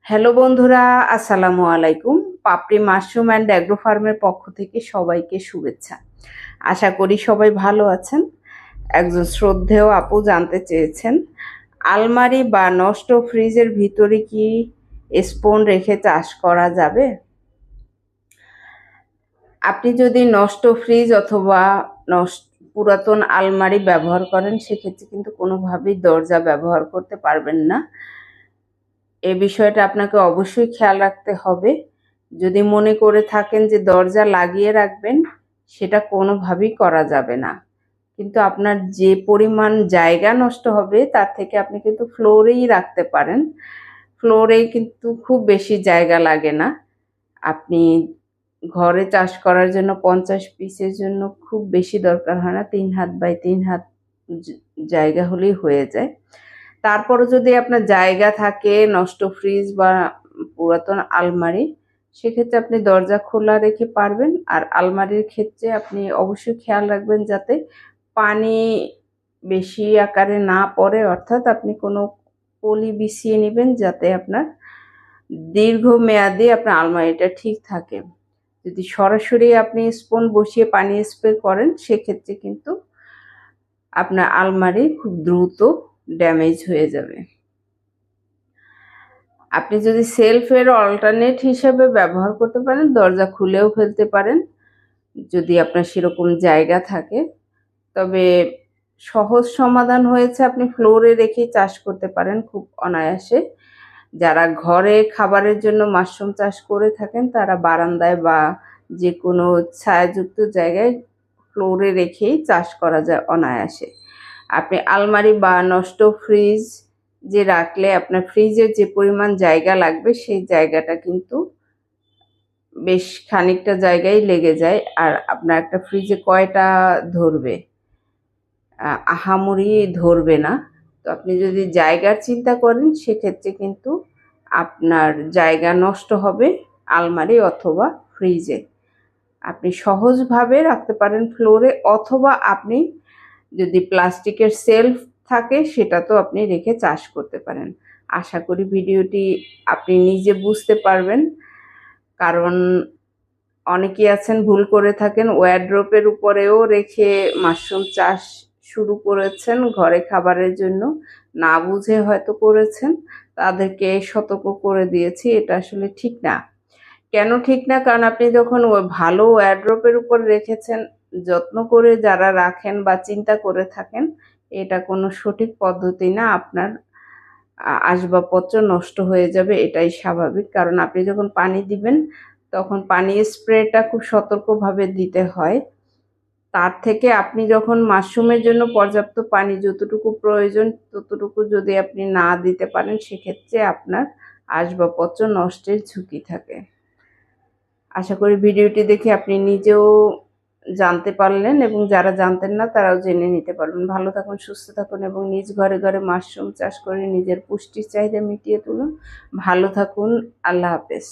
Hello বন্ধুরা, আসসালামু আলাইকুম। পাপড়ি মাশরুম অ্যান্ড অ্যাগ্রো ফার্মের পক্ষ থেকে সবাইকে শুভেচ্ছা। আশা করি সবাই ভালো আছেন। একজন শ্রদ্ধেয় আপু জানতে চেয়েছেন, আলমারি বা নষ্ট ফ্রিজের ভিতরে কি স্পুন রেখে চাষ করা যাবে? আপনি যদি নষ্ট ফ্রিজ অথবা পুরাতন আলমারি ব্যবহার করেন, সেক্ষেত্রে কিন্তু কোনোভাবেই দরজা ব্যবহার করতে পারবেন না। এই বিষয়টা আপনাকে অবশ্যই খেয়াল রাখতে হবে। যদি মনে করে থাকেন যে দরজা লাগিয়ে রাখবেন, সেটা কোনোভাবেই করা যাবে না। কিন্তু আপনার যে পরিমাণ জায়গা নষ্ট হবে, তার থেকে আপনি কিন্তু ফ্লোরেই রাখতে পারেন। ফ্লোরে কিন্তু খুব বেশি জায়গা লাগে না। আপনি ঘরে চাষ করার জন্য 50 পিসের জন্য খুব বেশি দরকার হয় না। 3 হাত বাই 3 হাত জায়গা হলেই হয়ে যায়। তারপরও যদি আপনার জায়গা থাকে, নষ্ট ফ্রিজ বা পুরাতন আলমারি, সেক্ষেত্রে আপনি দরজা খোলা রেখে পারবেন। আর আলমারির ক্ষেত্রে আপনি অবশ্যই খেয়াল রাখবেন যাতে পানি বেশি আকারে না পড়ে, অর্থাৎ আপনি কোনো পলি বিছিয়ে নেবেন যাতে আপনার দীর্ঘমেয়াদী আপনার আলমারিটা ঠিক থাকে। যদি সরাসরি আপনি স্পুন বসিয়ে পানি স্প্রে করেন, সেক্ষেত্রে কিন্তু আপনার আলমারি খুব দ্রুত ড্যামেজ হয়ে যাবে। আপনি যদি সেলফের অল্টারনেট হিসেবে ব্যবহার করতে পারেন, দরজা খুলেও ফেলতে পারেন যদি আপনার সেরকম জায়গা থাকে। তবে সহজ সমাধান হয়েছে, আপনি ফ্লোরে রেখেই চাষ করতে পারেন খুব অনায়াসে। যারা ঘরে খাবারের জন্য মাশরুম চাষ করে থাকেন, তারা বারান্দায় বা যে কোনো ছায়াযুক্ত জায়গায় ফ্লোরে রেখেই চাষ করা যায় অনায়াসে। আপনি আলমারি বা নষ্ট ফ্রিজ যে রাখলে আপনার ফ্রিজের যে পরিমাণ জায়গা লাগবে, সেই জায়গাটা কিন্তু বেশ খানিকটা জায়গায় লেগে যায়। আর আপনার একটা ফ্রিজে কয়টা ধরবে? আহামরি ধরবে না। তো আপনি যদি জায়গার চিন্তা করেন, সেক্ষেত্রে কিন্তু আপনার জায়গা নষ্ট হবে আলমারি অথবা ফ্রিজে। আপনি সহজভাবে রাখতে পারেন ফ্লোরে, অথবা আপনি যদি প্লাস্টিকের সেলফ থাকে, সেটাতেও আপনি রেখে চাষ করতে পারেন। আশা করি ভিডিওটি আপনি নিজে বুঝতে পারবেন, কারণ অনেকেই আছেন ভুল করে থাকেন, ওয়ারড্রোপের উপরেও রেখে মাশরুম চাষ শুরু করেছেন ঘরে খাবারের জন্য। না বুঝে হয়তো করেছেন, তাদেরকে সতর্ক করে দিয়েছি এটা আসলে ঠিক না। কেন ঠিক না? কারণ আপনি যখন ভালো ওয়ারড্রোপের উপর রেখেছেন, যত্ন করে যারা রাখেন বা চিন্তা করে থাকেন, এটা কোনো সঠিক পদ্ধতি না। আপনার আসবাবপত্র নষ্ট হয়ে যাবে, এটাই স্বাভাবিক। কারণ আপনি যখন পানি দিবেন, তখন পানি স্প্রেটা খুব সতর্কভাবে দিতে হয়। তার থেকে আপনি যখন মাশরুমের জন্য পর্যাপ্ত পানি যতটুকু প্রয়োজন, ততটুকু যদি আপনি না দিতে পারেন, সেক্ষেত্রে আপনার আসবাবপত্র নষ্টের ঝুঁকি থাকে। আশা করি ভিডিওটি দেখে আপনি নিজেও জানতে পারলেন, এবং যারা জানতেন না তারাও জেনে নিতে পারবেন। ভালো থাকুন, সুস্থ থাকুন, এবং নিজ ঘরে ঘরে মাশরুম চাষ করে নিজের পুষ্টির চাহিদা মিটিয়ে তুলুন। ভালো থাকুন। আল্লাহ হাফেজ।